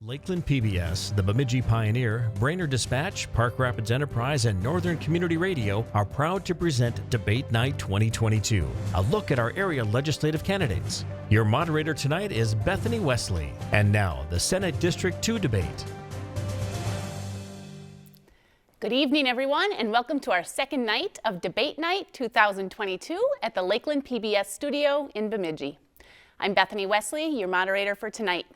Lakeland PBS, the Bemidji Pioneer, Brainerd Dispatch, Park Rapids Enterprise, and Northern Community Radio are proud to present Debate Night 2022, a look at our area legislative candidates. Your moderator tonight is Bethany Wesley. And now, the Senate District 2 debate. Good evening, everyone, and welcome to our second night of Debate Night 2022 at the Lakeland PBS studio in Bemidji. I'm Bethany Wesley, your moderator for tonight.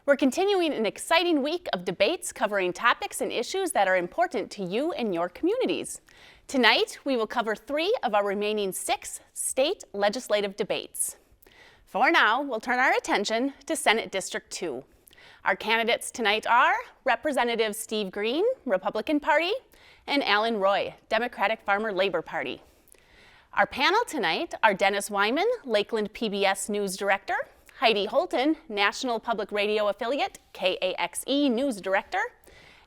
We're continuing an exciting week of debates covering topics and issues that are important to you and your communities. Tonight, we will cover 3 of our remaining 6 state legislative debates. For now, we'll turn our attention to Senate District 2. Our candidates tonight are Representative Steve Green, Republican Party, and Alan Roy, Democratic Farmer Labor Party. Our panel tonight are Dennis Wyman, Lakeland PBS News Director, Heidi Holton, National Public Radio Affiliate, KAXE News Director,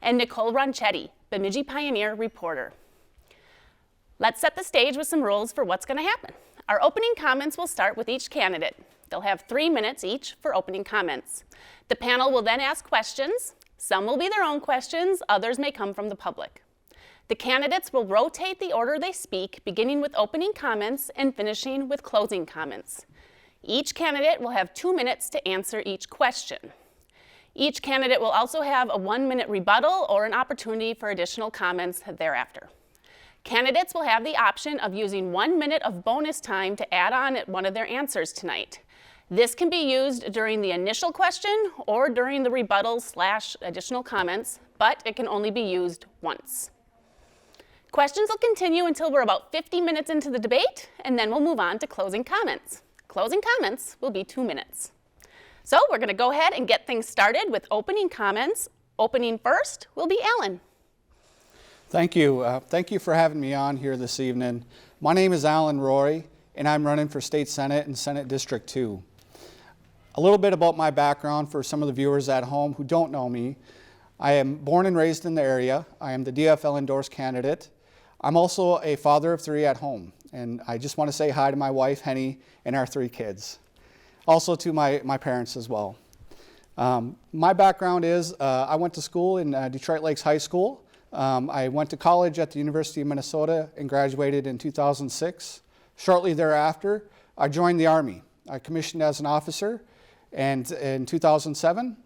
and Nicole Ronchetti, Bemidji Pioneer Reporter. Let's set the stage with some rules for what's going to happen. Our opening comments will start with each candidate. They'll have 3 minutes each for opening comments. The panel will then ask questions. Some will be their own questions, others may come from the public. The candidates will rotate the order they speak, beginning with opening comments and finishing with closing comments. Each candidate will have 2 minutes to answer each question. Each candidate will also have a 1-minute rebuttal or an opportunity for additional comments thereafter. Candidates will have the option of using 1 minute of bonus time to add on at one of their answers tonight. This can be used during the initial question or during the rebuttal/additional comments, but it can only be used once. Questions will continue until we're about 50 minutes into the debate, and then we'll move on to closing comments. Closing comments will be 2 minutes. So we're going to go ahead and get things started with opening comments. Opening first will be Alan. Thank you. Thank you for having me on here this evening. My name is Alan Roy, and I'm running for State Senate in Senate District 2. A little bit about my background for some of the viewers at home who don't know me. I am born and raised in the area. I am the DFL endorsed candidate. I'm also a father of 3 at home. And I just want to say hi to my wife, Henny, and our 3 kids. Also to my parents as well. My background is I went to school in Detroit Lakes High School. I went to college at the University of Minnesota and graduated in 2006. Shortly thereafter, I joined the Army. I commissioned as an officer, and in 2007,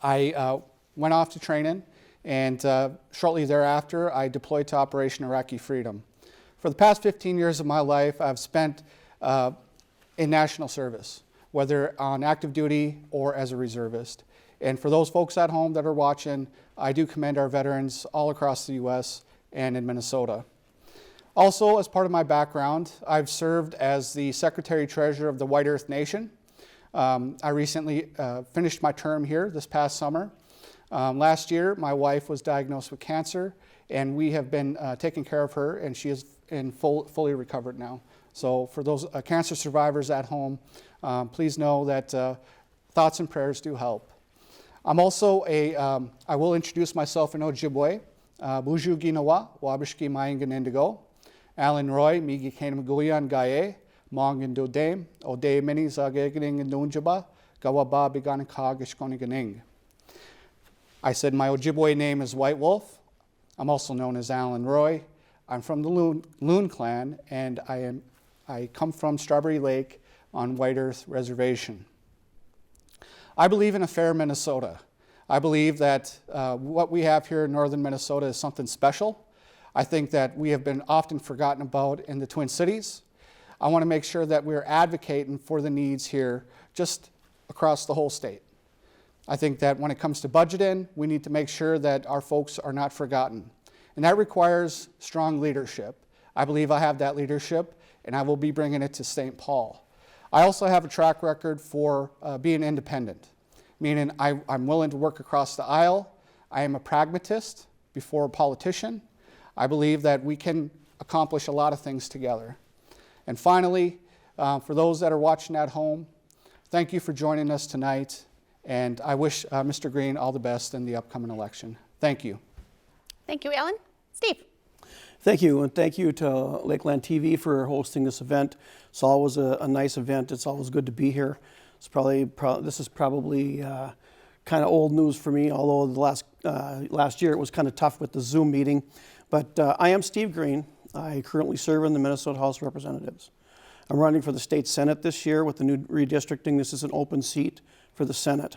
I went off to training, and shortly thereafter, I deployed to Operation Iraqi Freedom. For the past 15 years of my life, I've spent in national service, whether on active duty or as a reservist. And for those folks at home that are watching, I do commend our veterans all across the U.S. and in Minnesota. Also, as part of my background, I've served as the Secretary-Treasurer of the White Earth Nation. I recently finished my term here this past summer. Last year, my wife was diagnosed with cancer, and we have been taking care of her, and she is fully recovered now. So for those cancer survivors at home, please know that thoughts and prayers do help. I'm also I will introduce myself in Ojibwe. Buju Ginawa, Wabishki Mayangan Indigo. Alan Roy, Migi Kanamaguyan Gaye, Mongan Dodame, Ode Mini Zaganing and Dunjaba, Gawaba Biganaka Gishkoniganing. I said my Ojibwe name is White Wolf. I'm also known as Alan Roy. I'm from the Loon clan, and I come from Strawberry Lake on White Earth Reservation. I believe in a fair Minnesota. I believe that what we have here in northern Minnesota is something special. I think that we have been often forgotten about in the Twin Cities. I want to make sure that we're advocating for the needs here just across the whole state. I think that when it comes to budgeting, we need to make sure that our folks are not forgotten. And that requires strong leadership. I believe I have that leadership, and I will be bringing it to St. Paul. I also have a track record for being independent, meaning I'm willing to work across the aisle. I am a pragmatist before a politician. I believe that we can accomplish a lot of things together. And finally, for those that are watching at home, thank you for joining us tonight, and I wish Mr. Green all the best in the upcoming election. Thank you. Thank you, Alan. Steve. Thank you, and thank you to Lakeland TV for hosting this event. It's always a nice event. It's always good to be here. It's this is probably kind of old news for me, although the last year it was kind of tough with the Zoom meeting. But I am Steve Green. I currently serve in the Minnesota House of Representatives. I'm running for the state Senate this year with the new redistricting. This is an open seat for the Senate.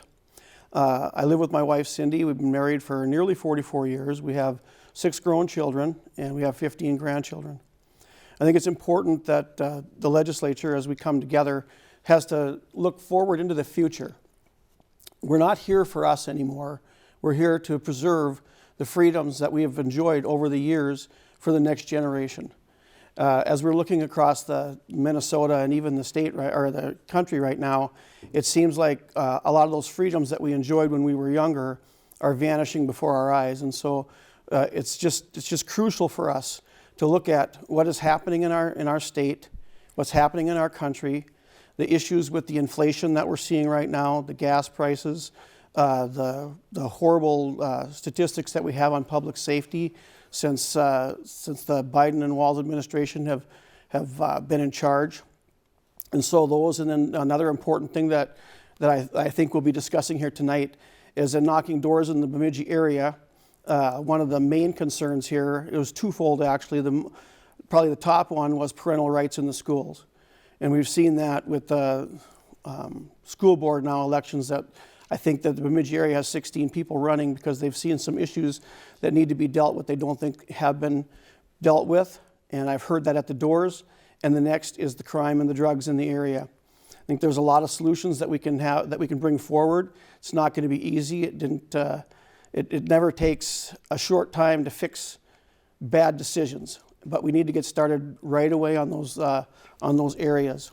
I live with my wife, Cindy. We've been married for nearly 44 years. We have 6 grown children, and we have 15 grandchildren. I think it's important that the legislature, as we come together, has to look forward into the future. We're not here for us anymore. We're here to preserve the freedoms that we have enjoyed over the years for the next generation. As we're looking across the Minnesota and even the state or the country right now, it seems like a lot of those freedoms that we enjoyed when we were younger are vanishing before our eyes. And so it's just crucial for us to look at what is happening in our state, what's happening in our country, the issues with the inflation that we're seeing right now, the gas prices, the horrible statistics that we have on public safety since the Biden and Walz administration have been in charge. And so those, and then another important thing that I think we'll be discussing here tonight is in knocking doors in the Bemidji area. One of the main concerns here, it was twofold actually. Probably the top one was parental rights in the schools. And we've seen that with the school board now elections, that I think that the Bemidji area has 16 people running because they've seen some issues that need to be dealt with they don't think have been dealt with. And I've heard that at the doors. And the next is the crime and the drugs in the area. I think there's a lot of solutions that we can bring forward. It's not going to be easy. It never takes a short time to fix bad decisions, but we need to get started right away on those areas.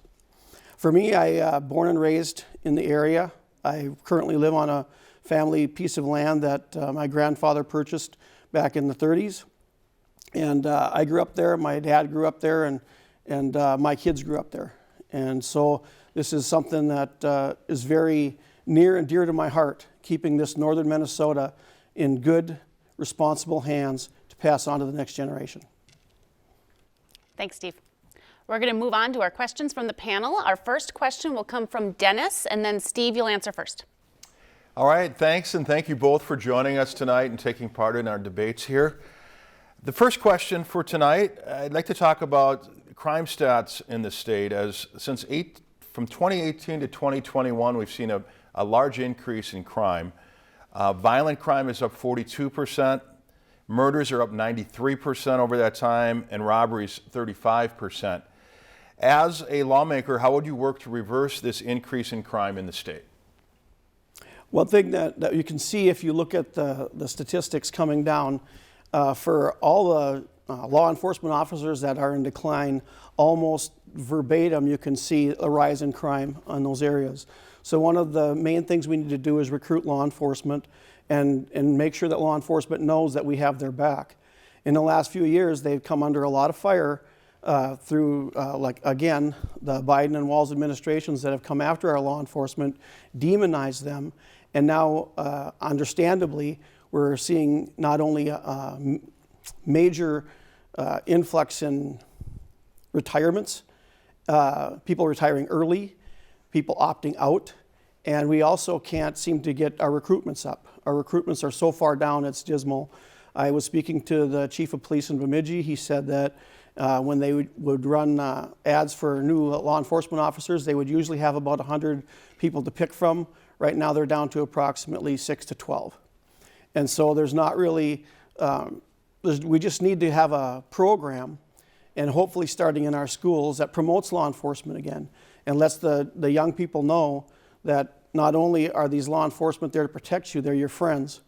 For me, I born and raised in the area. I currently live on a family piece of land that my grandfather purchased back in the 30s. And I grew up there, my dad grew up there, and my kids grew up there. And so this is something that is very near and dear to my heart, keeping this northern Minnesota in good, responsible hands to pass on to the next generation. Thanks, Steve. We're going to move on to our questions from the panel. Our first question will come from Dennis, and then Steve, you'll answer first. All right, thanks, and thank you both for joining us tonight and taking part in our debates here. The first question for tonight, I'd like to talk about crime stats in the state. From 2018 to 2021, we've seen a large increase in crime. Violent crime is up 42%. Murders are up 93% over that time, and robberies 35%. As a lawmaker, how would you work to reverse this increase in crime in the state? One thing that you can see if you look at the statistics coming down, for all the law enforcement officers that are in decline, almost verbatim you can see a rise in crime on those areas. So one of the main things we need to do is recruit law enforcement and make sure that law enforcement knows that we have their back. In the last few years, they've come under a lot of fire through, again, the Biden and Walz administrations that have come after our law enforcement, demonized them, and now, understandably, we're seeing not only a major influx in retirements, people retiring early, people opting out, and we also can't seem to get our recruitments up. Our recruitments are so far down, it's dismal. I was speaking to the chief of police in Bemidji. He said that when they would run ads for new law enforcement officers, they would usually have about 100 people to pick from. Right now they're down to approximately 6 to 12. And so there's not really, we just need to have a program, and hopefully starting in our schools, that promotes law enforcement again and lets the young people know that not only are these law enforcement there to protect you, they're your friends,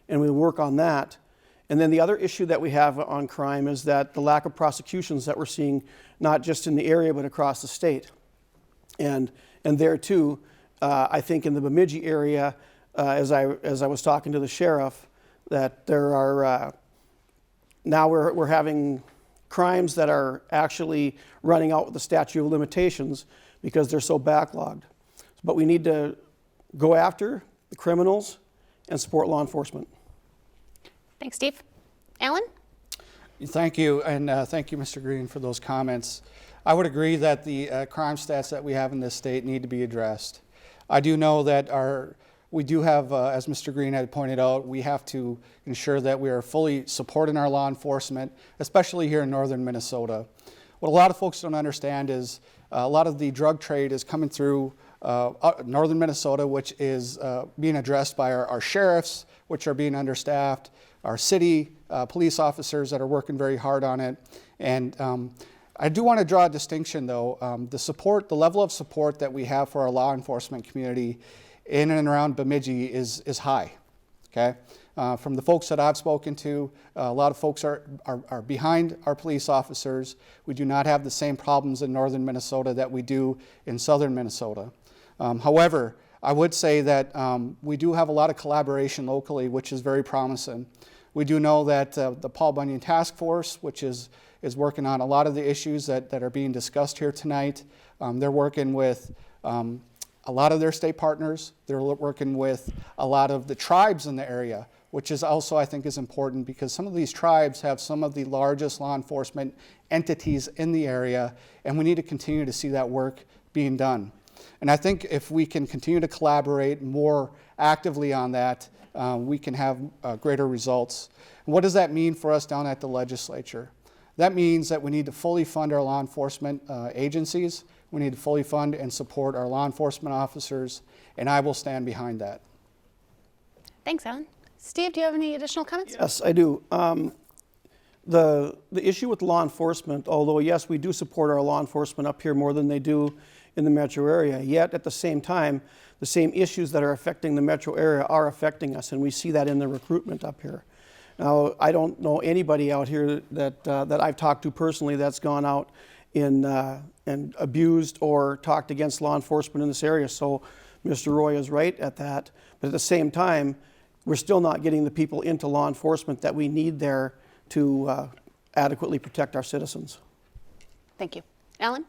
and we work on that. And then the other issue that we have on crime is that the lack of prosecutions that we're seeing, not just in the area but across the state. And there too, I think in the Bemidji area, as I was talking to the sheriff, that there are now we're having crimes that are actually running out with the statute of limitations because they're so backlogged. But we need to go after the criminals and support law enforcement. Thanks, Steve. Alan? Thank you, and thank you, Mr. Green, for those comments. I would agree that the crime stats that we have in this state need to be addressed. I do know that we do have, as Mr. Green had pointed out, we have to ensure that we are fully supporting our law enforcement, especially here in northern Minnesota. What a lot of folks don't understand is a lot of the drug trade is coming through northern Minnesota, which is being addressed by our sheriffs, which are being understaffed, our city police officers that are working very hard on it. And I do want to draw a distinction though. The level of support that we have for our law enforcement community in and around Bemidji is high, okay? From the folks that I've spoken to, a lot of folks are behind our police officers. We do not have the same problems in northern Minnesota that we do in southern Minnesota. However, I would say that we do have a lot of collaboration locally, which is very promising. We do know that the Paul Bunyan Task Force, which is working on a lot of the issues that are being discussed here tonight. They're working with a lot of their state partners. They're working with a lot of the tribes in the area, which is also, I think, is important because some of these tribes have some of the largest law enforcement entities in the area, and we need to continue to see that work being done. And I think if we can continue to collaborate more actively on that, we can have greater results. And what does that mean for us down at the legislature? That means that we need to fully fund our law enforcement agencies. We need to fully fund and support our law enforcement officers, and I will stand behind that. Thanks, Alan. Steve, do you have any additional comments? Yes, I do. The issue with law enforcement, although yes, we do support our law enforcement up here more than they do in the metro area, yet at the same time, the same issues that are affecting the metro area are affecting us, and we see that in the recruitment up here. Now, I don't know anybody out here that I've talked to personally that's gone out and abused or talked against law enforcement in this area, so Mr. Roy is right at that. But at the same time, we're still not getting the people into law enforcement that we need there to adequately protect our citizens. Thank you. Alan?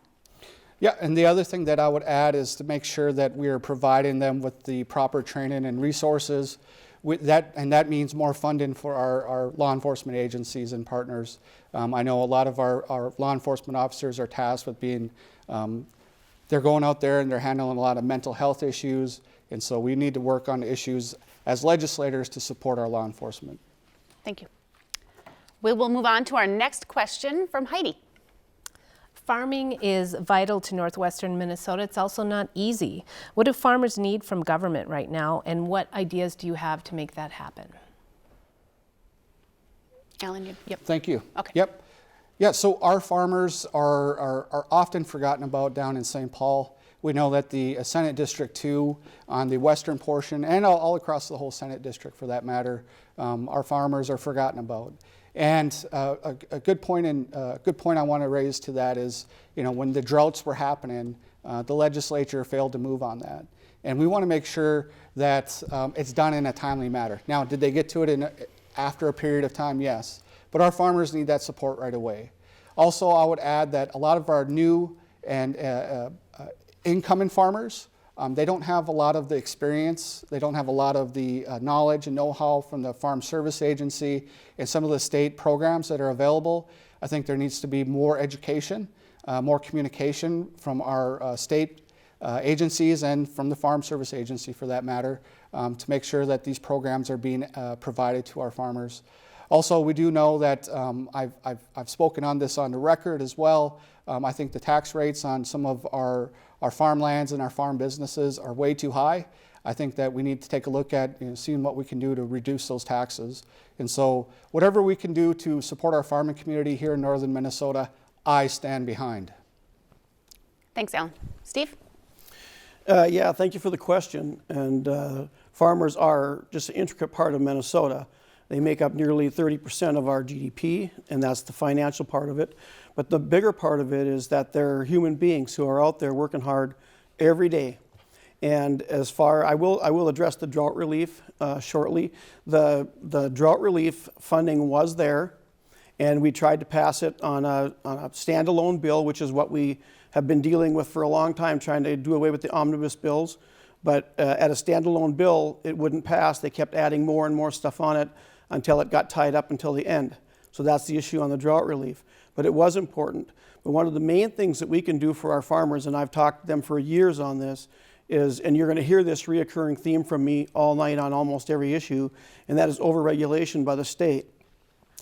Yeah, and the other thing that I would add is to make sure that we are providing them with the proper training and resources. And that means more funding for our law enforcement agencies and partners. I know a lot of our law enforcement officers are tasked with being, they're going out there and they're handling a lot of mental health issues, and so we need to work on issues as legislators to support our law enforcement. Thank you. We will move on to our next question from Heidi. Farming is vital to northwestern Minnesota. It's also not easy. What do farmers need from government right now, and what ideas do you have to make that happen? Alan, yep. Thank you. Okay. Yep. Yeah, so our farmers are often forgotten about down in St. Paul. We know that the Senate District 2 on the western portion, and all across the whole Senate District for that matter, our farmers are forgotten about. And a good point I want to raise to that is, when the droughts were happening, the legislature failed to move on that. And we want to make sure that it's done in a timely manner. Now, did they get to it after a period of time? Yes. But our farmers need that support right away. Also, I would add that a lot of our new and incoming farmers, they don't have a lot of the experience, they don't have a lot of the knowledge and know-how from the Farm Service Agency and some of the state programs that are available. I think there needs to be more education, more communication from our state agencies and from the Farm Service Agency for that matter, to make sure that these programs are being provided to our farmers. Also, we do know that I've spoken on this on the record as well. I think the tax rates on some of our farmlands and our farm businesses are way too high. I think that we need to take a look at seeing what we can do to reduce those taxes. And so whatever we can do to support our farming community here in northern Minnesota, I stand behind. Thanks, Alan. Steve? Yeah, thank you for the question. And farmers are just an intricate part of Minnesota. They make up nearly 30% of our GDP, and that's the financial part of it. But the bigger part of it is that they're human beings who are out there working hard every day. And I will address the drought relief shortly. The drought relief funding was there, and we tried to pass it on a standalone bill, which is what we have been dealing with for a long time, trying to do away with the omnibus bills. But at a standalone bill, it wouldn't pass. They kept adding more and more stuff on it until it got tied up until the end. So that's the issue on the drought relief. But it was important. But one of the main things that we can do for our farmers, and I've talked to them for years on this, is, and you're going to hear this reoccurring theme from me all night on almost every issue, and that is overregulation by the state.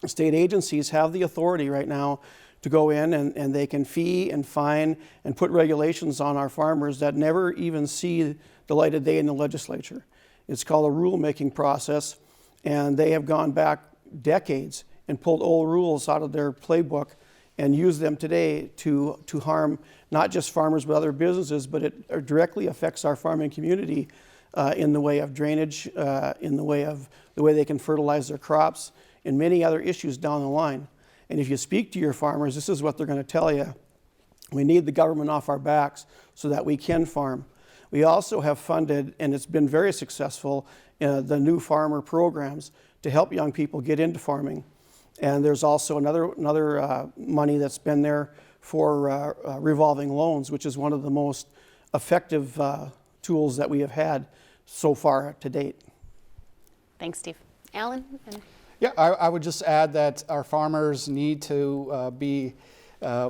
State agencies have the authority right now to go in and they can fee and fine and put regulations on our farmers that never even see the light of day in the legislature. It's called a rulemaking process, and they have gone back decades and pulled old rules out of their playbook and use them today to harm not just farmers but other businesses, but it directly affects our farming community in the way of drainage, in the way they can fertilize their crops, and many other issues down the line. And if you speak to your farmers, this is what they're going to tell you. We need the government off our backs so that we can farm. We also have funded, and it's been very successful, the new farmer programs to help young people get into farming. And there's also another money that's been there for revolving loans, which is one of the most effective tools that we have had so far to date. Thanks, Steve. Alan? Yeah, I would just add that our farmers need to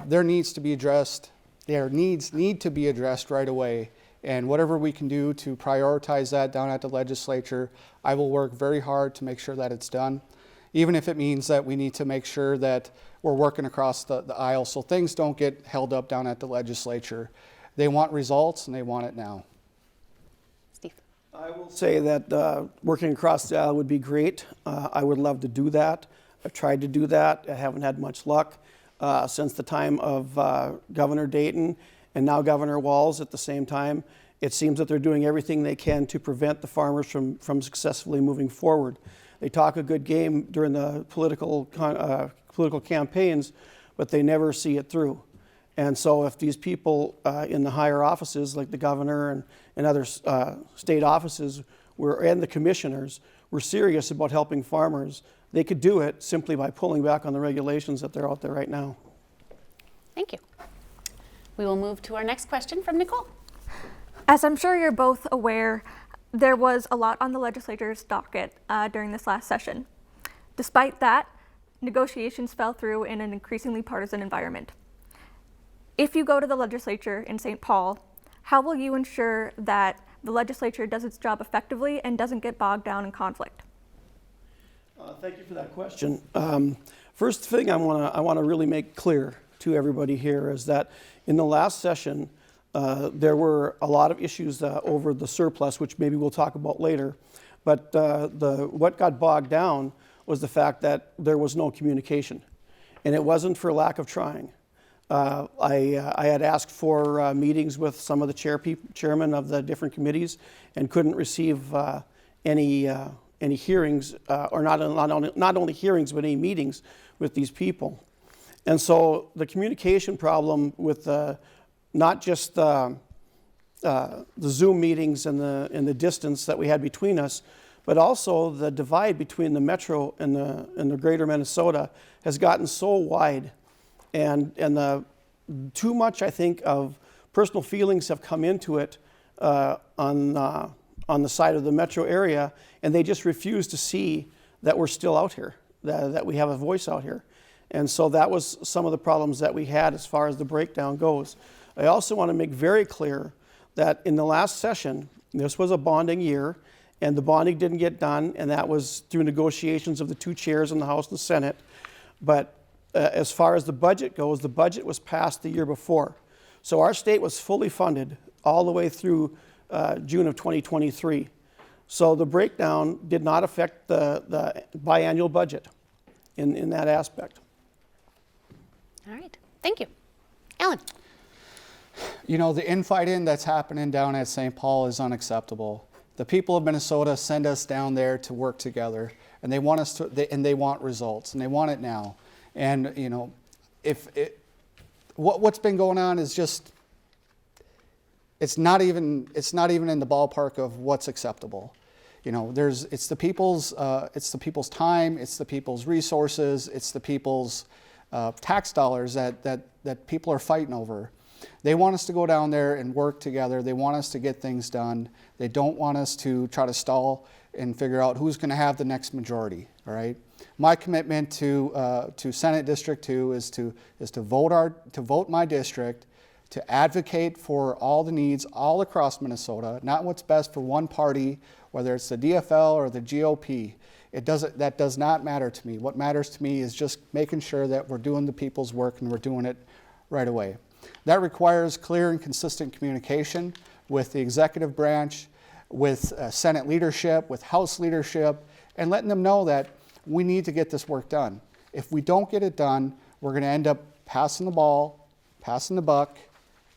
their needs to be addressed. Their needs need to be addressed right away. And whatever we can do to prioritize that down at the legislature, I will work very hard to make sure that it's done. Even if it means that we need to make sure that we're working across the aisle so things don't get held up down at the legislature. They want results and they want it now. Steve? I will say that working across the aisle would be great. I would love to do that. I've tried to do that. I haven't had much luck since the time of Governor Dayton and now Governor Walz at the same time. It seems that they're doing everything they can to prevent the farmers from successfully moving forward. They talk a good game during the political campaigns, but they never see it through. And so if these people in the higher offices, like the governor and other state offices, and the commissioners, were serious about helping farmers, they could do it simply by pulling back on the regulations that are out there right now. Thank you. We will move to our next question from Nicole. As I'm sure you're both aware, there was a lot on the legislature's docket during this last session. Despite that, negotiations fell through in an increasingly partisan environment. If you go to the legislature in St. Paul, how will you ensure that the legislature does its job effectively and doesn't get bogged down in conflict? Thank you for that question. First thing I want to really make clear to everybody here is that in the last session, there were a lot of issues over the surplus, which maybe we'll talk about later. But what got bogged down was the fact that there was no communication. And it wasn't for lack of trying. I had asked for meetings with some of the chairmen of the different committees and couldn't receive any hearings, or not only hearings, but any meetings with these people. And so the communication problem with not just the Zoom meetings and the distance that we had between us, but also the divide between the metro and the greater Minnesota has gotten so wide, and too much, I think, of personal feelings have come into it on the side of the metro area, and they just refuse to see that we're still out here, that we have a voice out here. And so that was some of the problems that we had as far as the breakdown goes. I also want to make very clear that in the last session, this was a bonding year, and the bonding didn't get done, and that was through negotiations of the two chairs in the House and the Senate. But as far as the budget goes, the budget was passed the year before. So our state was fully funded all the way through June of 2023. So the breakdown did not affect the biannual budget in that aspect. All right. Thank you. Alan? You know, the infighting that's happening down at St. Paul is unacceptable. The people of Minnesota send us down there to work together, and they want us to, and they want results, and they want it now. And you know, what's been going on is just, it's not even in the ballpark of what's acceptable. You know, it's the people's time, it's the people's resources, it's the people's tax dollars that people are fighting over. They want us to go down there and work together. They want us to get things done. They don't want us to try to stall and figure out who's going to have the next majority. All right. My commitment to Senate District 2 is to vote my district, to advocate for all the needs all across Minnesota, not what's best for one party, whether it's the DFL or the GOP. That does not matter to me. What matters to me is just making sure that we're doing the people's work and we're doing it right away. That requires clear and consistent communication with the executive branch, with Senate leadership, with House leadership, and letting them know that we need to get this work done. If we don't get it done, we're going to end up passing the ball, passing the buck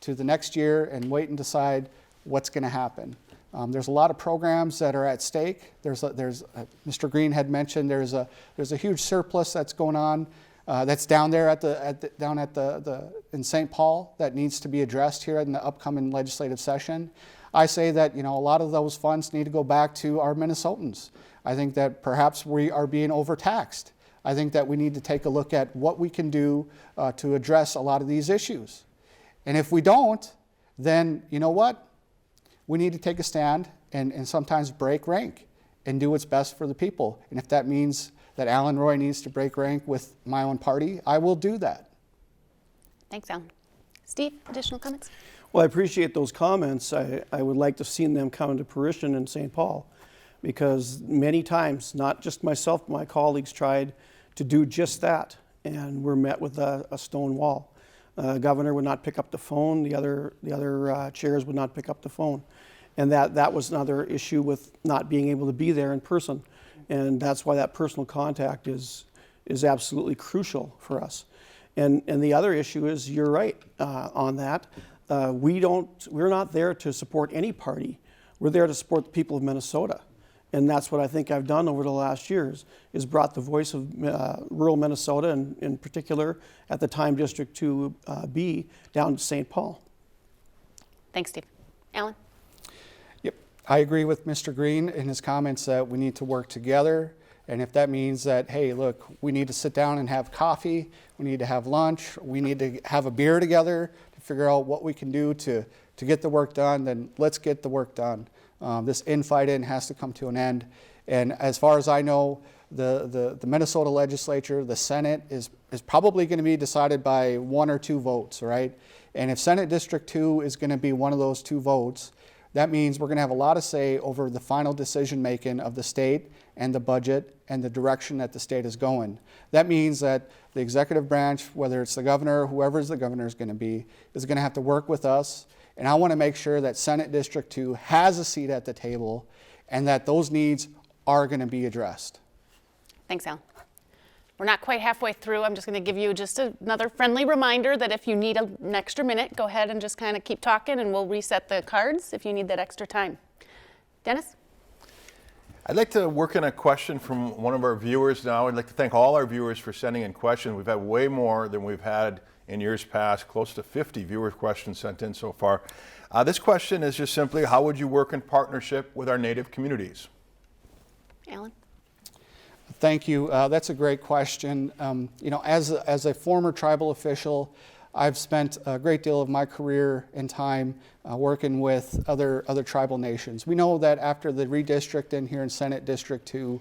to the next year and wait and decide what's going to happen. There's a lot of programs that are at stake. Mr. Green had mentioned there's a huge surplus that's going on that's down there in St. Paul that needs to be addressed here in the upcoming legislative session. I say that a lot of those funds need to go back to our Minnesotans. I think that perhaps we are being overtaxed. I think that we need to take a look at what we can do to address a lot of these issues. And if we don't, then you know what? We need to take a stand and sometimes break rank and do what's best for the people. And if that means that Alan Roy needs to break rank with my own party, I will do that. Thanks, Alan. Steve, additional comments? Well, I appreciate those comments. I would like to see them come into fruition in St. Paul, because many times, not just myself, but my colleagues tried to do just that, and were met with a stone wall. Governor would not pick up the phone. The other chairs would not pick up the phone, and that was another issue with not being able to be there in person. And that's why that personal contact is absolutely crucial for us. And the other issue is, you're right on that. We're not there to support any party. We're there to support the people of Minnesota. And that's what I think I've done over the last years, is brought the voice of rural Minnesota, and in particular at the time District 2B, down to St. Paul. Thanks, Steve. Alan? Yep, I agree with Mr. Green in his comments that we need to work together. And if that means that, hey, look, we need to sit down and have coffee, we need to have lunch, we need to have a beer together to figure out what we can do to get the work done, then let's get the work done. This infighting has to come to an end. And as far as I know, the Minnesota legislature, the Senate, is probably going to be decided by 1 or 2 votes, right? And if Senate District 2 is going to be one of those 2 votes, that means we're going to have a lot of say over the final decision making of the state and the budget and the direction that the state is going. That means that the executive branch, whether it's the governor, whoever the governor is going to have to work with us. And I want to make sure that Senate District 2 has a seat at the table and that those needs are going to be addressed. Thanks, Alan. We're not quite halfway through. I'm just going to give you just another friendly reminder that if you need an extra minute, go ahead and just kind of keep talking, and we'll reset the cards if you need that extra time. Dennis? I'd like to work in a question from one of our viewers now. I'd like to thank all our viewers for sending in questions. We've had way more than we've had in years past, close to 50 viewer questions sent in so far. This question is just simply, how would you work in partnership with our Native communities? Alan? Thank you. That's a great question. As a former tribal official, I've spent a great deal of my career and time working with other tribal nations. We know that after the redistricting here in Senate District 2,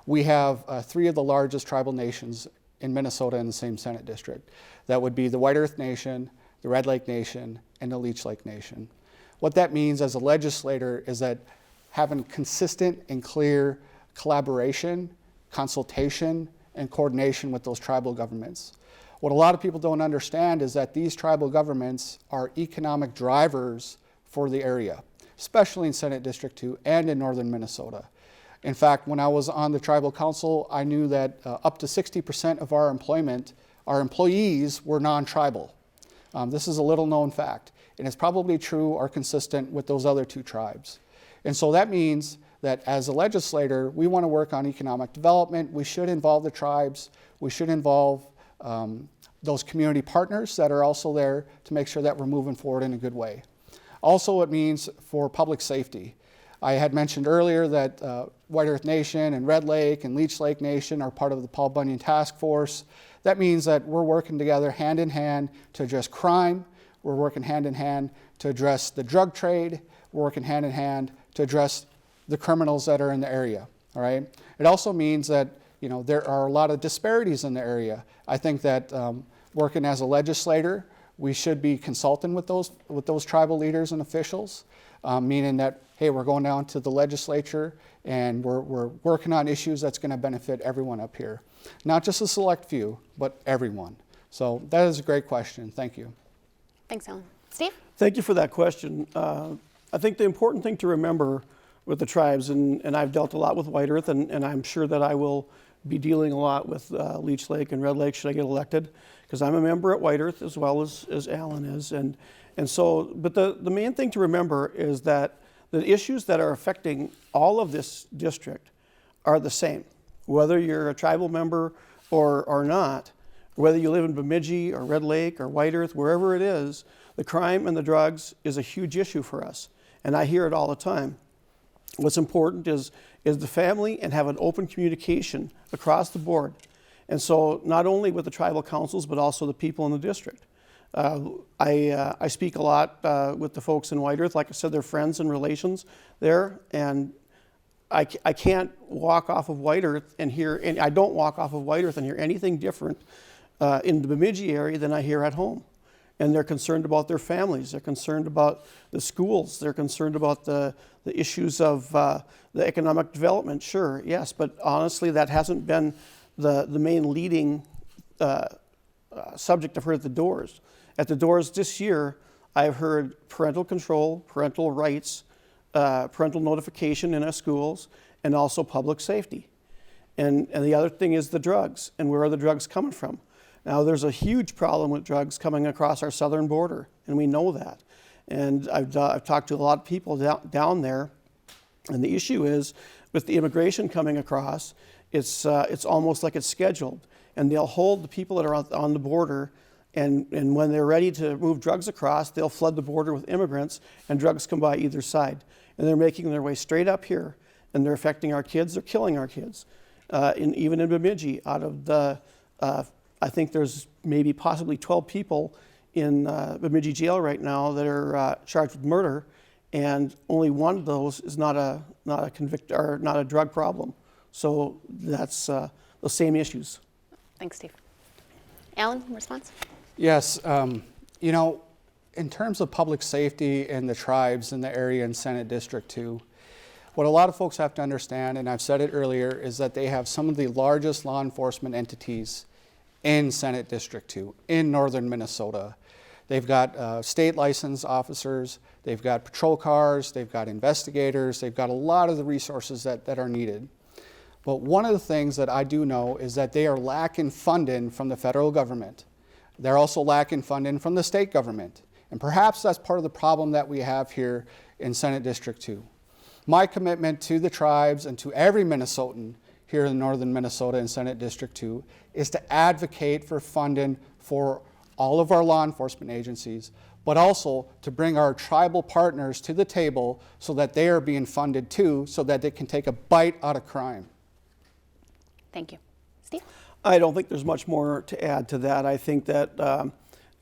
we have 3 of the largest tribal nations in Minnesota in the same Senate district. That would be the White Earth Nation, the Red Lake Nation, and the Leech Lake Nation. What that means as a legislator is that having consistent and clear collaboration, consultation, and coordination with those tribal governments. What a lot of people don't understand is that these tribal governments are economic drivers for the area, especially in Senate District 2 and in northern Minnesota. In fact, when I was on the tribal council, I knew that up to 60% of our employees were non-tribal. This is a little known fact, and it's probably true or consistent with those other 2 tribes. And so that means that as a legislator, we want to work on economic development. We should involve the tribes. We should involve those community partners that are also there to make sure that we're moving forward in a good way. Also, it means for public safety. I had mentioned earlier that White Earth Nation and Red Lake and Leech Lake Nation are part of the Paul Bunyan Task Force. That means that we're working together hand in hand to address crime. We're working hand in hand to address the drug trade. We're working hand in hand to address the criminals that are in the area. All right. It also means that there are a lot of disparities in the area. I think that working as a legislator, we should be consulting with those tribal leaders and officials, meaning that, hey, we're going down to the legislature and we're working on issues that's going to benefit everyone up here. Not just a select few, but everyone. So that is a great question. Thank you. Thanks, Alan. Steve? Thank you for that question. I think the important thing to remember with the tribes, and I've dealt a lot with White Earth, and I'm sure that I will be dealing a lot with Leech Lake and Red Lake should I get elected, because I'm a member at White Earth as well as Alan is. And so, but the main thing to remember is that the issues that are affecting all of this district are the same. Whether you're a tribal member or not, whether you live in Bemidji or Red Lake or White Earth, wherever it is, the crime and the drugs is a huge issue for us. And I hear it all the time. What's important is the family and have an open communication across the board. And so not only with the tribal councils, but also the people in the district. I speak a lot with the folks in White Earth. Like I said, they're friends and relations there. And I can't walk off of White Earth and hear, and I don't walk off of White Earth and hear anything different in the Bemidji area than I hear at home. And they're concerned about their families. They're concerned about the schools. They're concerned about the issues of the economic development. Sure, yes, but honestly, that hasn't been the main leading subject I've heard at the doors. At the doors this year, I've heard parental control, parental rights, parental notification in our schools, and also public safety. And the other thing is the drugs, and where are the drugs coming from? Now, there's a huge problem with drugs coming across our southern border, and we know that. And I've talked to a lot of people down there, and the issue is with the immigration coming across, it's almost like it's scheduled, and they'll hold the people that are on the border, and when they're ready to move drugs across, they'll flood the border with immigrants, and drugs come by either side. And they're making their way straight up here, and they're affecting our kids, they're killing our kids. Even in Bemidji, out of the I think there's maybe possibly 12 people in Bemidji jail right now that are charged with murder, and only one of those is not a convict or not a drug problem. So that's the same issues. Thanks, Steve. Alan, response? Yes, you know, in terms of public safety and the tribes in the area in Senate District 2, what a lot of folks have to understand, and I've said it earlier, is that they have some of the largest law enforcement entities in Senate District 2, in northern Minnesota. They've got state licensed officers, they've got patrol cars, they've got investigators, they've got a lot of the resources that are needed. But one of the things that I do know is that they are lacking funding from the federal government. They're also lacking funding from the state government. And perhaps that's part of the problem that we have here in Senate District 2. My commitment to the tribes and to every Minnesotan here in northern Minnesota in Senate District 2 is to advocate for funding for all of our law enforcement agencies, but also to bring our tribal partners to the table so that they are being funded too, so that they can take a bite out of crime. Thank you. Steve? I don't think there's much more to add to that. I think that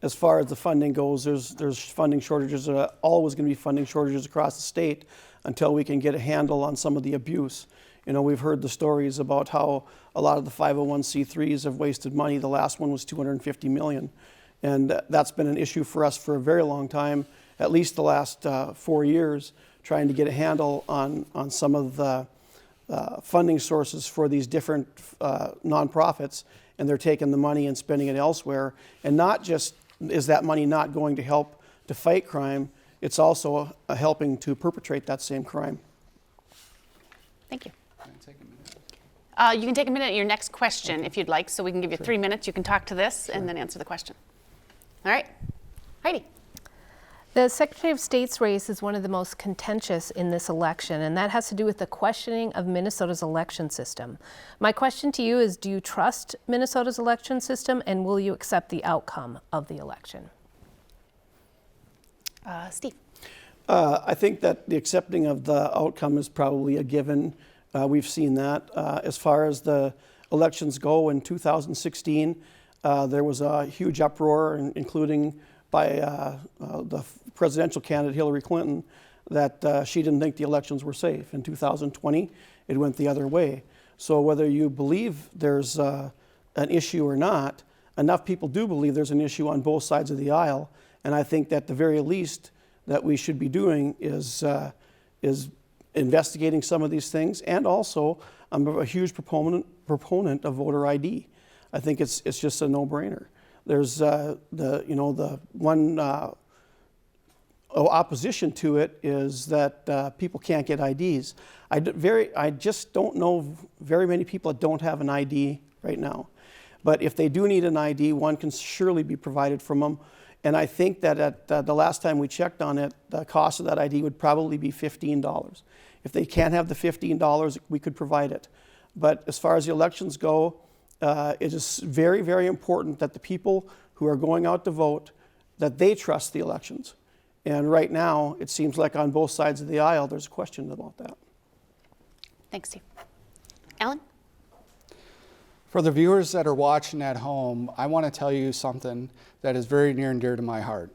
as far as the funding goes, there's funding shortages, always going to be funding shortages across the state until we can get a handle on some of the abuse. You know, we've heard the stories about how a lot of the 501c3s have wasted money. The last one was $250 million. And that's been an issue for us for a very long time, at least the last 4 years, trying to get a handle on some of the funding sources for these different nonprofits, and they're taking the money and spending it elsewhere. And not just is that money not going to help to fight crime, it's also helping to perpetrate that same crime. Thank you. You can take a minute at your next question if you'd like, so we can give you 3 minutes. You can talk to this and then answer the question. All right. Heidi. The Secretary of State's race is one of the most contentious in this election, and that has to do with the questioning of Minnesota's election system. My question to you is, do you trust Minnesota's election system, and will you accept the outcome of the election? Steve. I think that the accepting of the outcome is probably a given. We've seen that. As far as the elections go in 2016, there was a huge uproar, including by the presidential candidate Hillary Clinton, that she didn't think the elections were safe. In 2020, it went the other way. So whether you believe there's an issue or not, enough people do believe there's an issue on both sides of the aisle, and I think that the very least that we should be doing is investigating some of these things. And also, I'm a huge proponent of voter ID. I think it's just a no-brainer. There's the one opposition to it is that people can't get IDs. I just don't know very many people that don't have an ID right now. But if they do need an ID, one can surely be provided from them. And I think that at the last time we checked on it, the cost of that ID would probably be $15. If they can't have the $15, we could provide it. But as far as the elections go, it is very, very important that the people who are going out to vote, that they trust the elections. And right now, it seems like on both sides of the aisle, there's a question about that. Thanks, Steve. Alan? For the viewers that are watching at home, I want to tell you something that is very near and dear to my heart.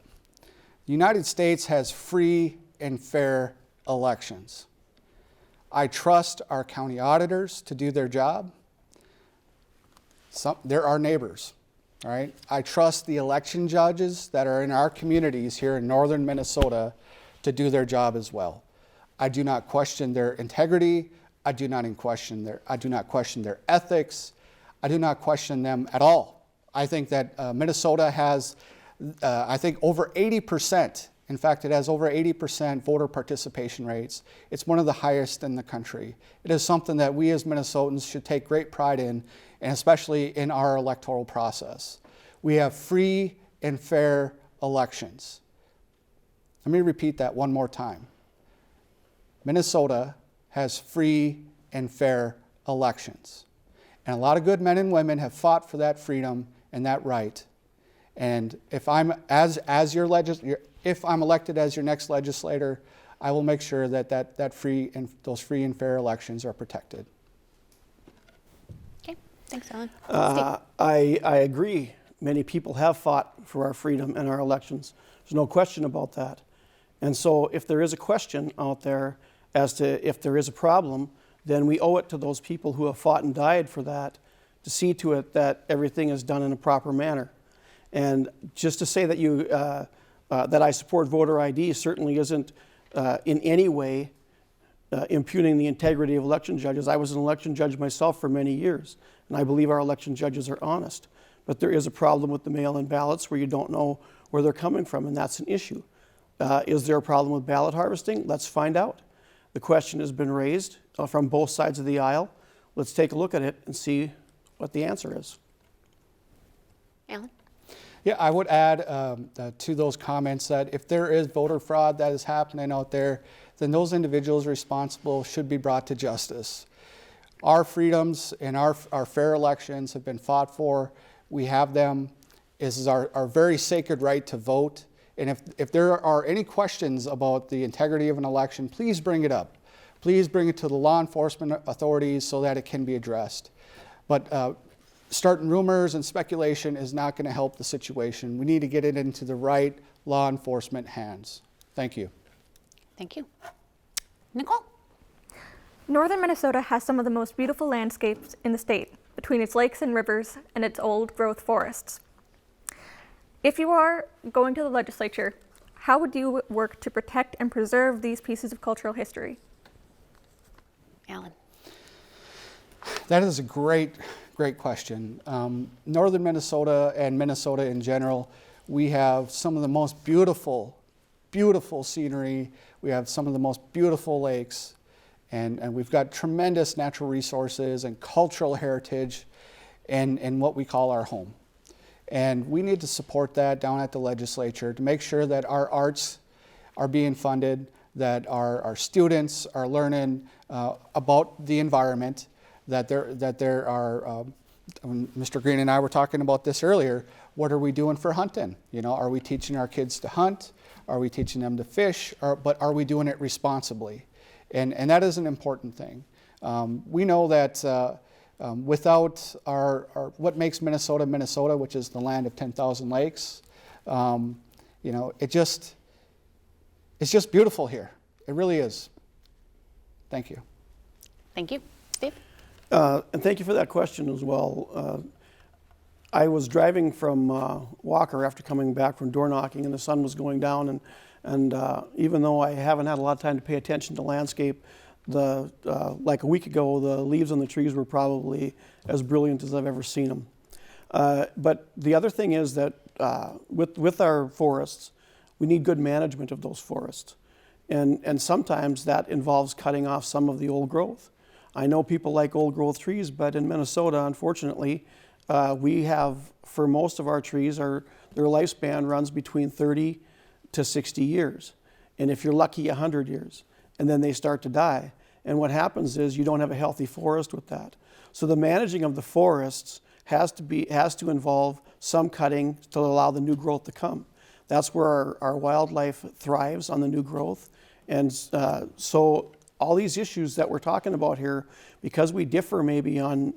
The United States has free and fair elections. I trust our county auditors to do their job. They're our neighbors, all right? I trust the election judges that are in our communities here in northern Minnesota to do their job as well. I do not question their integrity. I do not question their ethics. I do not question them at all. I think that Minnesota has, over 80%. In fact, it has over 80% voter participation rates. It's one of the highest in the country. It is something that we as Minnesotans should take great pride in, and especially in our electoral process. We have free and fair elections. Let me repeat that one more time. Minnesota has free and fair elections. And a lot of good men and women have fought for that freedom and that right. And if I'm elected as your next legislator, I will make sure that those free and fair elections are protected. Okay, thanks, Alan. I agree. Many people have fought for our freedom and our elections. There's no question about that. And so if there is a question out there as to if there is a problem, then we owe it to those people who have fought and died for that to see to it that everything is done in a proper manner. And just to say that that I support voter ID certainly isn't in any way impugning the integrity of election judges. I was an election judge myself for many years, and I believe our election judges are honest. But there is a problem with the mail-in ballots where you don't know where they're coming from, and that's an issue. Is there a problem with ballot harvesting? Let's find out. The question has been raised from both sides of the aisle. Let's take a look at it and see what the answer is. Alan? Yeah, I would add to those comments that if there is voter fraud that is happening out there, then those individuals responsible should be brought to justice. Our freedoms and our fair elections have been fought for. We have them. This is our very sacred right to vote. And if there are any questions about the integrity of an election, please bring it up. Please bring it to the law enforcement authorities so that it can be addressed. But starting rumors and speculation is not going to help the situation. We need to get it into the right law enforcement hands. Thank you. Thank you. Nicole? Northern Minnesota has some of the most beautiful landscapes in the state, between its lakes and rivers and its old-growth forests. If you are going to the legislature, how would you work to protect and preserve these pieces of cultural history? Alan? That is a great question. Northern Minnesota and Minnesota in general, we have some of the most beautiful scenery. We have some of the most beautiful lakes, and we've got tremendous natural resources and cultural heritage in what we call our home. And we need to support that down at the legislature to make sure that our arts are being funded, that our students are learning about the environment, that there are, Mr. Green and I were talking about this earlier, what are we doing for hunting? You know, are we teaching our kids to hunt? Are we teaching them to fish? But are we doing it responsibly? And that is an important thing. We know that without what makes Minnesota, Minnesota, which is the land of 10,000 lakes, you know, it's just beautiful here. It really is. Thank you. Thank you. Steve? And thank you for that question as well. I was driving from Walker after coming back from door knocking, and the sun was going down, and even though I haven't had a lot of time to pay attention to landscape, like a week ago, the leaves on the trees were probably as brilliant as I've ever seen them. But the other thing is that with our forests, we need good management of those forests. And sometimes that involves cutting off some of the old growth. I know people like old growth trees, but in Minnesota, unfortunately, we have, for most of our trees, their lifespan runs between 30 to 60 years. And if you're lucky, 100 years. And then they start to die. And what happens is you don't have a healthy forest with that. So the managing of the forests has to involve some cutting to allow the new growth to come. That's where our wildlife thrives, on the new growth. And so all these issues that we're talking about here, because we differ maybe on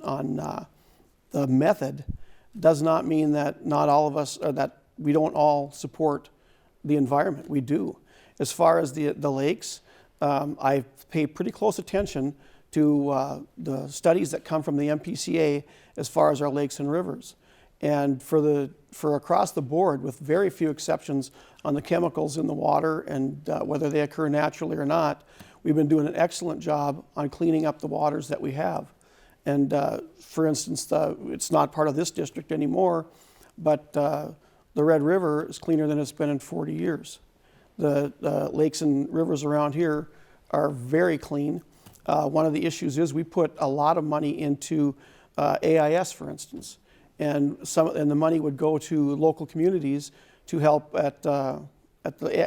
the method, does not mean that not all of us, or that we don't all support the environment. We do. As far as the lakes, I pay pretty close attention to the studies that come from the MPCA as far as our lakes and rivers. And for across the board, with very few exceptions on the chemicals in the water and whether they occur naturally or not, we've been doing an excellent job on cleaning up the waters that we have. And for instance, it's not part of this district anymore, but the Red River is cleaner than it's been in 40 years. The lakes and rivers around here are very clean. One of the issues is we put a lot of money into AIS, for instance, and the money would go to local communities to help at the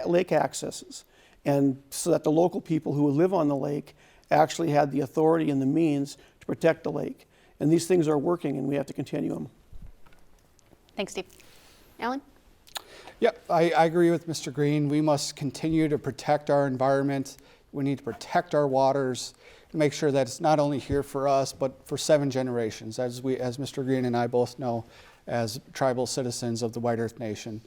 lake accesses, and so that the local people who live on the lake actually had the authority and the means to protect the lake. And these things are working, and we have to continue them. Thanks, Steve. Alan? Yep, I agree with Mr. Green. We must continue to protect our environment. We need to protect our waters, and make sure that it's not only here for us, but for 7 generations, as Mr. Green and I both know, as tribal citizens of the White Earth Nation.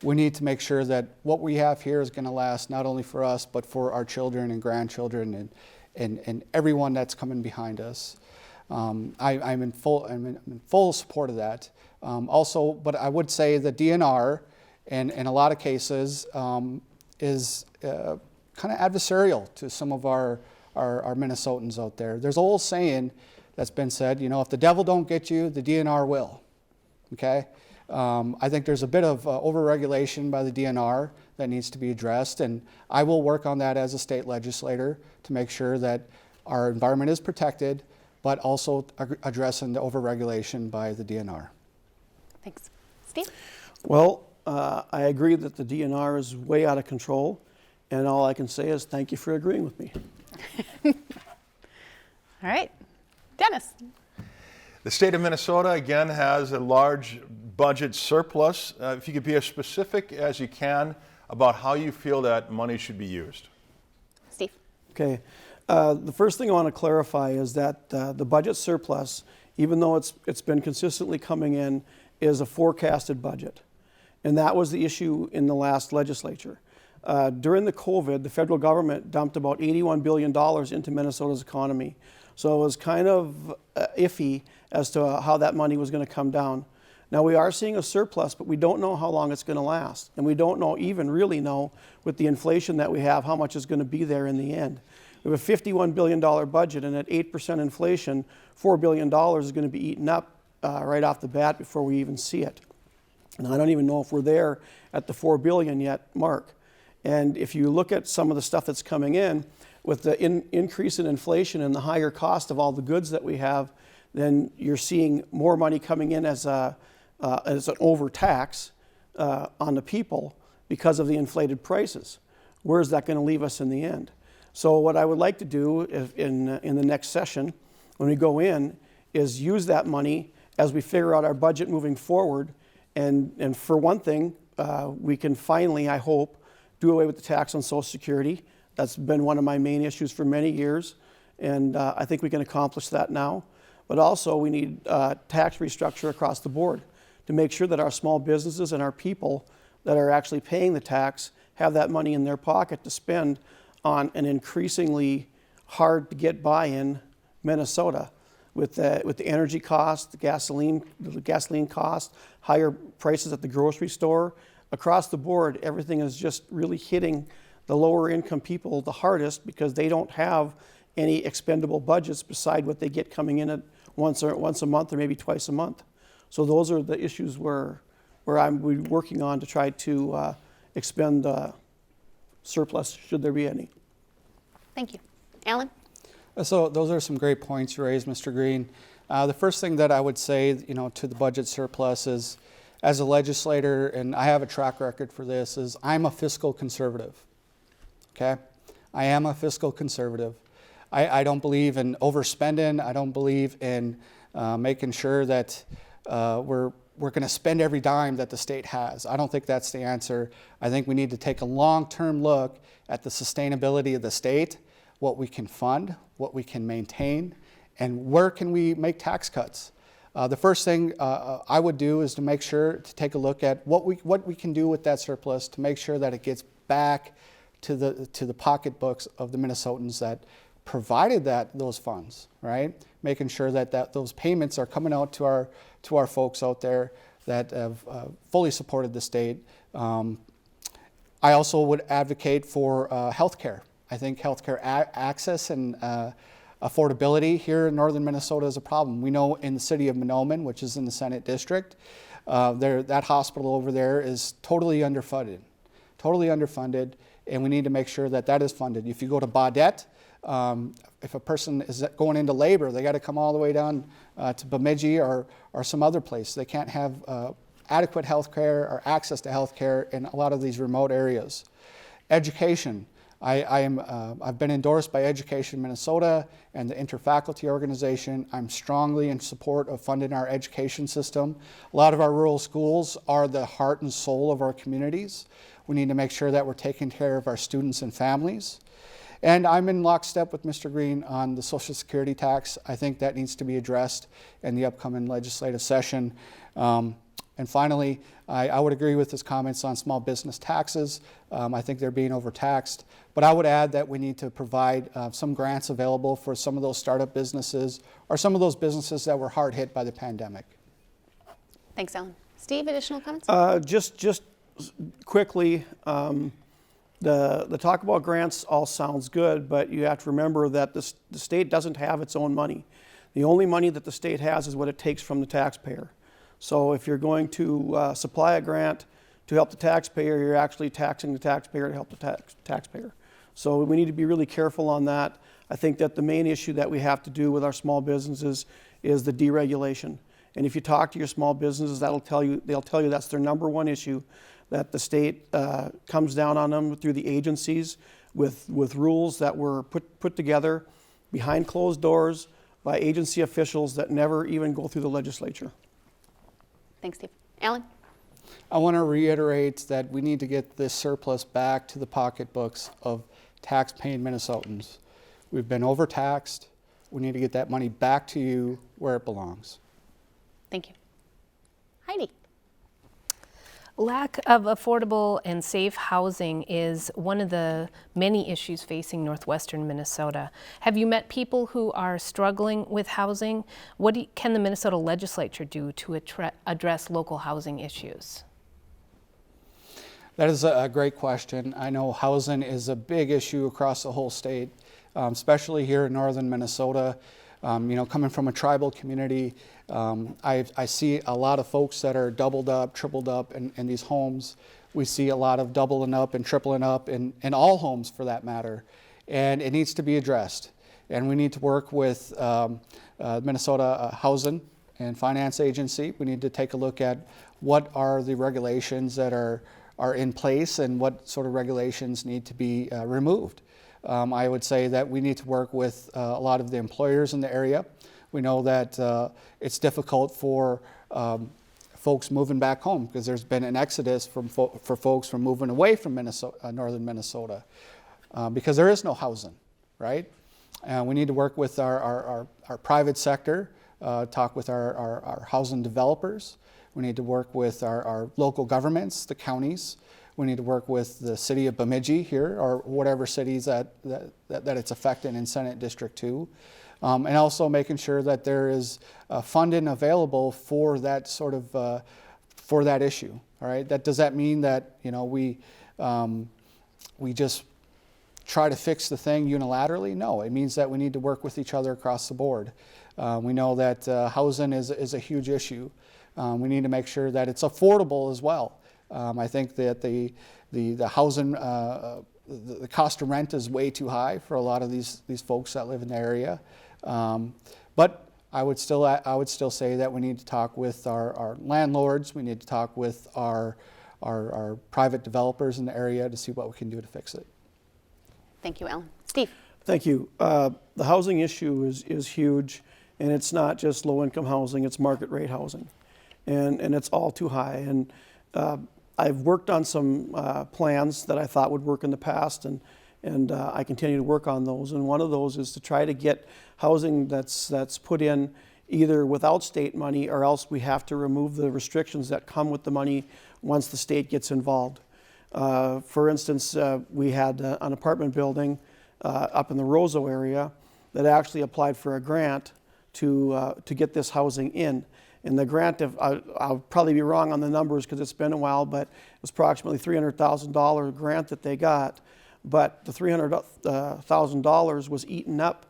We need to make sure that what we have here is going to last not only for us, but for our children and grandchildren and everyone that's coming behind us. I'm in full support of that. Also, but I would say the DNR, in a lot of cases, is kind of adversarial to some of our Minnesotans out there. There's an old saying that's been said, if the devil don't get you, the DNR will. Okay? I think there's a bit of overregulation by the DNR that needs to be addressed, and I will work on that as a state legislator to make sure that our environment is protected, but also addressing the overregulation by the DNR. Thanks. Steve? Well, I agree that the DNR is way out of control, and all I can say is thank you for agreeing with me. All right. Dennis? The state of Minnesota, again, has a large budget surplus. If you could be as specific as you can about how you feel that money should be used. Steve? Okay. The first thing I want to clarify is that the budget surplus, even though it's been consistently coming in, is a forecasted budget. And that was the issue in the last legislature. During the COVID, the federal government dumped about $81 billion into Minnesota's economy. So it was kind of iffy as to how that money was going to come down. Now we are seeing a surplus, but we don't know how long it's going to last. And we don't really know with the inflation that we have how much is going to be there in the end. We have a $51 billion budget, and at 8% inflation, $4 billion is going to be eaten up right off the bat before we even see it. And I don't even know if we're there at the $4 billion yet mark. And if you look at some of the stuff that's coming in, with the increase in inflation and the higher cost of all the goods that we have, then you're seeing more money coming in as an overtax on the people because of the inflated prices. Where is that going to leave us in the end? So what I would like to do in the next session, when we go in, is use that money as we figure out our budget moving forward. And for one thing, we can finally, I hope, do away with the tax on Social Security. That's been one of my main issues for many years, and I think we can accomplish that now. But also, we need tax restructure across the board to make sure that our small businesses and our people that are actually paying the tax have that money in their pocket to spend on an increasingly hard to get by in Minnesota. with the energy cost, the gasoline cost, higher prices at the grocery store. Across the board, everything is just really hitting the lower income people the hardest because they don't have any expendable budgets beside what they get coming in at once a month or maybe twice a month. So those are the issues where I'm working on to try to expend surplus, should there be any. Thank you. Alan? So those are some great points you raised, Mr. Green. The first thing that I would say, to the budget surplus is, as a legislator, and I have a track record for this, is I'm a fiscal conservative. Okay? I am a fiscal conservative. I don't believe in overspending. I don't believe in making sure that we're going to spend every dime that the state has. I don't think that's the answer. I think we need to take a long-term look at the sustainability of the state, what we can fund, what we can maintain, and where can we make tax cuts. The first thing I would do is to make sure to take a look at what we can do with that surplus to make sure that it gets back to the pocketbooks of the Minnesotans that provided those funds, right? Making sure that those payments are coming out to our folks out there that have fully supported the state. I also would advocate for health care. I think healthcare access and affordability here in northern Minnesota is a problem. We know in the city of Mahnomen, which is in the Senate district, that hospital over there is totally underfunded, and we need to make sure that is funded. If you go to Baudette, if a person is going into labor, they got to come all the way down to Bemidji or some other place. They can't have adequate health care or access to health care in a lot of these remote areas. Education. I've been endorsed by Education Minnesota and the Interfaculty Organization. I'm strongly in support of funding our education system. A lot of our rural schools are the heart and soul of our communities. We need to make sure that we're taking care of our students and families. And I'm in lockstep with Mr. Green on the Social Security tax. I think that needs to be addressed in the upcoming legislative session. And finally, I would agree with his comments on small business taxes. I think they're being overtaxed. But I would add that we need to provide some grants available for some of those startup businesses or some of those businesses that were hard hit by the pandemic. Thanks, Alan. Steve, additional comments? Just quickly, the talk about grants all sounds good, but you have to remember that the state doesn't have its own money. The only money that the state has is what it takes from the taxpayer. So if you're going to supply a grant to help the taxpayer, you're actually taxing the taxpayer to help the taxpayer. So we need to be really careful on that. I think that the main issue that we have to do with our small businesses is the deregulation. And if you talk to your small businesses, they'll tell you that's their number one issue, that the state comes down on them through the agencies with rules that were put together behind closed doors by agency officials that never even go through the legislature. Thanks, Steve. Alan? I want to reiterate that we need to get this surplus back to the pocketbooks of tax-paying Minnesotans. We've been overtaxed. We need to get that money back to you where it belongs. Thank you. Heidi? Lack of affordable and safe housing is one of the many issues facing northwestern Minnesota. Have you met people who are struggling with housing? What can the Minnesota legislature do to address local housing issues? That is a great question. I know housing is a big issue across the whole state, especially here in northern Minnesota. Coming from a tribal community, I see a lot of folks that are doubled up, tripled up in these homes. We see a lot of doubling up and tripling up in all homes for that matter. And it needs to be addressed. And we need to work with Minnesota Housing and Finance Agency. We need to take a look at what are the regulations that are in place and what sort of regulations need to be removed. I would say that we need to work with a lot of the employers in the area. We know that it's difficult for folks moving back home because there's been an exodus for folks from moving away from northern Minnesota because there is no housing, right? We need to work with our private sector, talk with our housing developers. We need to work with our local governments, the counties. We need to work with the city of Bemidji here, or whatever cities that it's affecting in Senate District 2. and also making sure that there is funding available for that sort of for that issue. All right. Does that mean that we just try to fix the thing unilaterally? No, it means that we need to work with each other across the board. We know that housing is a huge issue. We need to make sure that it's affordable as well. I think that the housing, the cost of rent is way too high for a lot of these folks that live in the area. But I would still say that we need to talk with our landlords. We need to talk with our private developers in the area to see what we can do to fix it. Thank you, Alan. Steve. Thank you. The housing issue is huge, and it's not just low-income housing, it's market rate housing. And it's all too high. And I've worked on some plans that I thought would work in the past, and I continue to work on those. And one of those is to try to get housing that's put in either without state money, or else we have to remove the restrictions that come with the money once the state gets involved. For instance, we had an apartment building up in the Roseau area that actually applied for a grant to get this housing in. And the grant, I'll probably be wrong on the numbers because it's been a while, but it was approximately $300,000 grant that they got. But the $300,000 was eaten up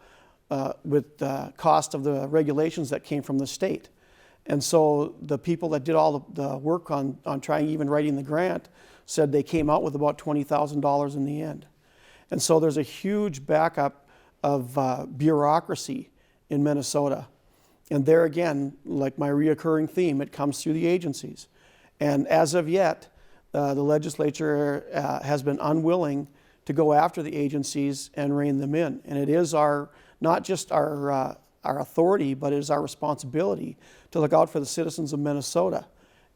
with the cost of the regulations that came from the state. And so the people that did all the work on trying even writing the grant said they came out with about $20,000 in the end. And so there's a huge backup of bureaucracy in Minnesota. And there again, like my reoccurring theme, it comes through the agencies. And as of yet, the legislature has been unwilling to go after the agencies and rein them in. And it is not just our authority, but it is our responsibility to look out for the citizens of Minnesota.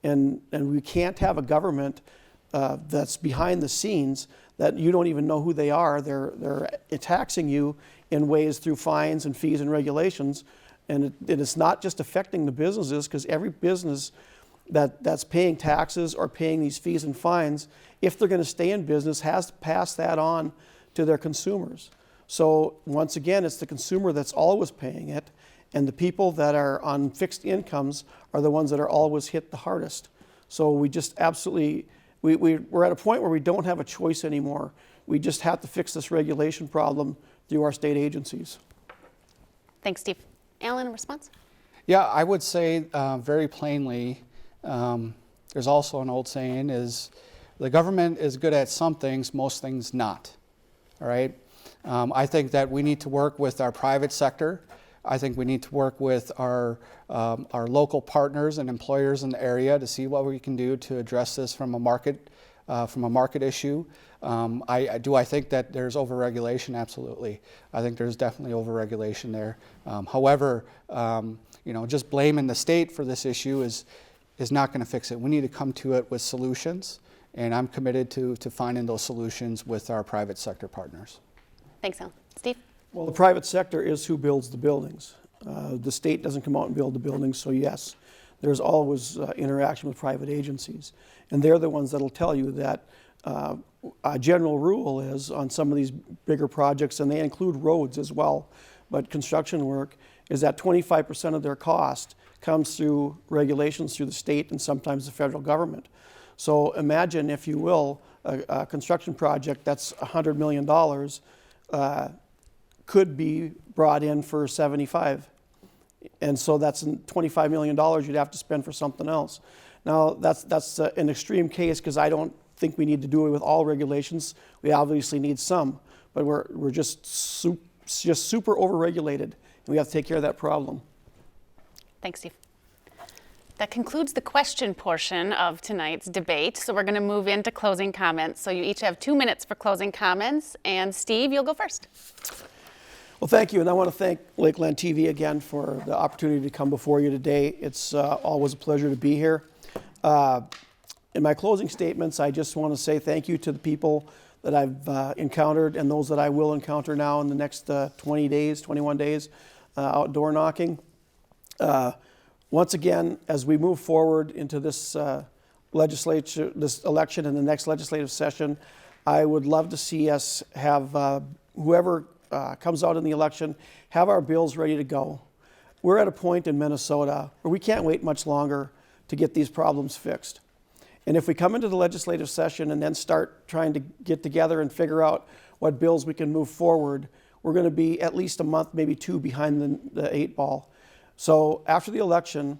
And we can't have a government that's behind the scenes that you don't even know who they are. They're taxing you in ways through fines and fees and regulations. And it's not just affecting the businesses, because every business that's paying taxes or paying these fees and fines, if they're going to stay in business, has to pass that on to their consumers. So once again, it's the consumer that's always paying it, and the people that are on fixed incomes are the ones that are always hit the hardest. So we just absolutely, we're at a point where we don't have a choice anymore. We just have to fix this regulation problem through our state agencies. Thanks, Steve. Alan, a response? Yeah, I would say very plainly, there's also an old saying is, the government is good at some things, most things not. All right? I think that we need to work with our private sector. I think we need to work with our local partners and employers in the area to see what we can do to address this from a market issue. I think that there's overregulation? Absolutely. I think there's definitely overregulation there. However, just blaming the state for this issue is not going to fix it. We need to come to it with solutions, and I'm committed to finding those solutions with our private sector partners. Thanks, Alan. Steve? Well, the private sector is who builds the buildings. The state doesn't come out and build the buildings, so yes, there's always interaction with private agencies. And they're the ones that'll tell you that a general rule is on some of these bigger projects, and they include roads as well, but construction work, is that 25% of their cost comes through regulations through the state and sometimes the federal government. So imagine, if you will, a construction project that's $100 million could be brought in for 75. And so that's $25 million you'd have to spend for something else. Now, that's an extreme case, because I don't think we need to do it with all regulations. We obviously need some, but we're just super overregulated, and we have to take care of that problem. Thanks, Steve. That concludes the question portion of tonight's debate. So we're going to move into closing comments. So you each have 2 minutes for closing comments. And Steve, you'll go first. Well, thank you, and I want to thank Lakeland TV again for the opportunity to come before you today. It's always a pleasure to be here. In my closing statements, I just want to say thank you to the people that I've encountered and those that I will encounter now in the next 21 days, outdoor knocking. Once again, as we move forward into this this election and the next legislative session, I would love to see us have whoever comes out in the election, have our bills ready to go. We're at a point in Minnesota where we can't wait much longer to get these problems fixed. And if we come into the legislative session and then start trying to get together and figure out what bills we can move forward, we're going to be at least a month, maybe two, behind the 8 ball. So after the election,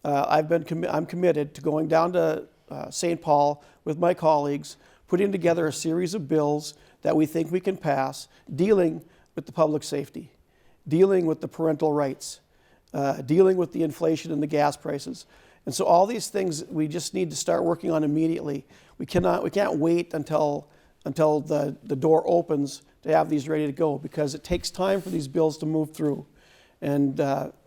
I'm committed to going down to St. Paul with my colleagues, putting together a series of bills that we think we can pass, dealing with the public safety, dealing with the parental rights, dealing with the inflation and the gas prices. And so all these things we just need to start working on immediately. We can't wait until the door opens to have these ready to go, because it takes time for these bills to move through. And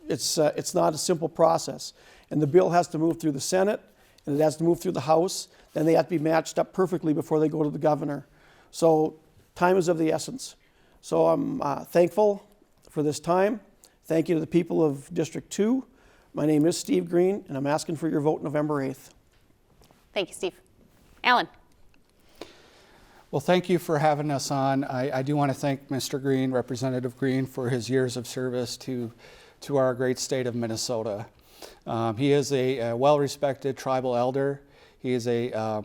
it's not a simple process. And the bill has to move through the Senate, and it has to move through the House, then they have to be matched up perfectly before they go to the governor. So time is of the essence. So I'm thankful for this time. Thank you to the people of District 2. My name is Steve Green, and I'm asking for your vote November 8th. Thank you, Steve. Alan. Well, thank you for having us on. I do want to thank Mr. Green, Representative Green, for his years of service to our great state of Minnesota. He is a well-respected tribal elder. He is a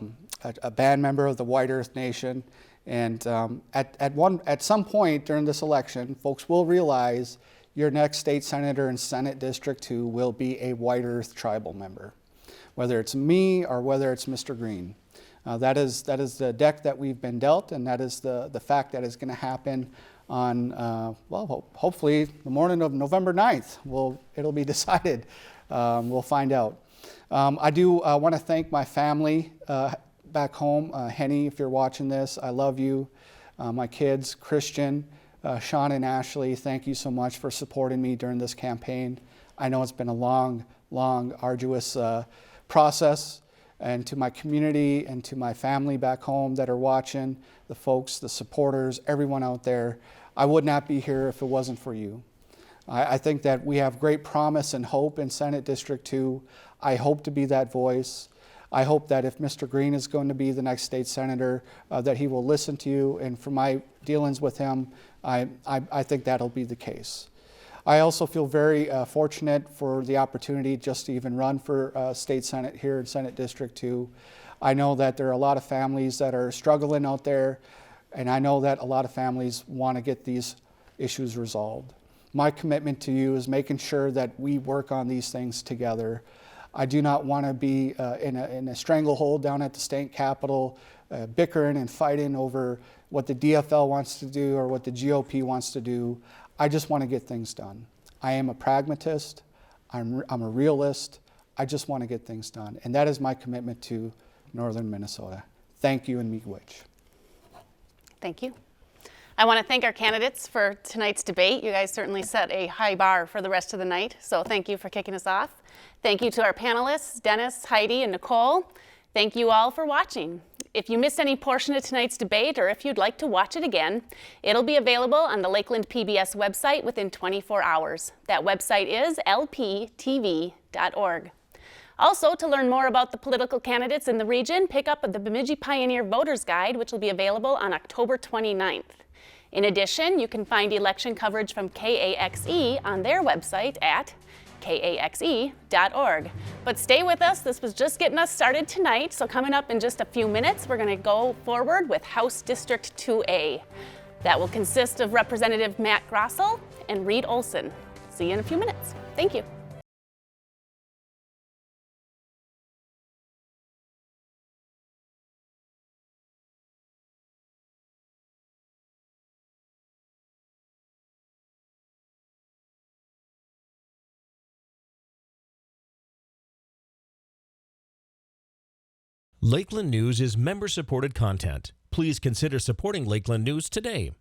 band member of the White Earth Nation. And at some point during this election, folks will realize your next state senator in Senate District 2 will be a White Earth tribal member, whether it's me or whether it's Mr. Green. That is the deck that we've been dealt, and that is the fact that is going to happen on, hopefully the morning of November 9th. It'll be decided. We'll find out. I do want to thank my family back home. Henny, if you're watching this, I love you. My kids, Christian, Sean and Ashley, thank you so much for supporting me during this campaign. I know it's been a long, arduous process. And to my community and to my family back home that are watching, the folks, the supporters, everyone out there, I would not be here if it wasn't for you. I think that we have great promise and hope in Senate District 2. I hope to be that voice. I hope that if Mr. Green is going to be the next state senator, that he will listen to you. And for my dealings with him, I think that'll be the case. I also feel very fortunate for the opportunity just to even run for state senate here in Senate District 2. I know that there are a lot of families that are struggling out there, and I know that a lot of families want to get these issues resolved. My commitment to you is making sure that we work on these things together. I do not want to be in a stranglehold down at the state capitol, bickering and fighting over what the DFL wants to do or what the GOP wants to do. I just want to get things done. I am a pragmatist. I'm a realist. I just want to get things done. And that is my commitment to northern Minnesota. Thank you, and miigwech. Thank you. I want to thank our candidates for tonight's debate. You guys certainly set a high bar for the rest of the night, so thank you for kicking us off. Thank you to our panelists, Dennis, Heidi, and Nicole. Thank you all for watching. If you missed any portion of tonight's debate, or if you'd like to watch it again, it'll be available on the Lakeland PBS website within 24 hours. That website is lptv.org. Also, to learn more about the political candidates in the region, pick up the Bemidji Pioneer Voters Guide, which will be available on October 29th. In addition, you can find election coverage from KAXE on their website at kaxe.org. But stay with us, this was just getting us started tonight, so coming up in just a few minutes, we're going to go forward with House District 2A. That will consist of Representative Matt Grossel and Reed Olson. See you in a few minutes. Thank you. Lakeland News is member-supported content. Please consider supporting Lakeland News today.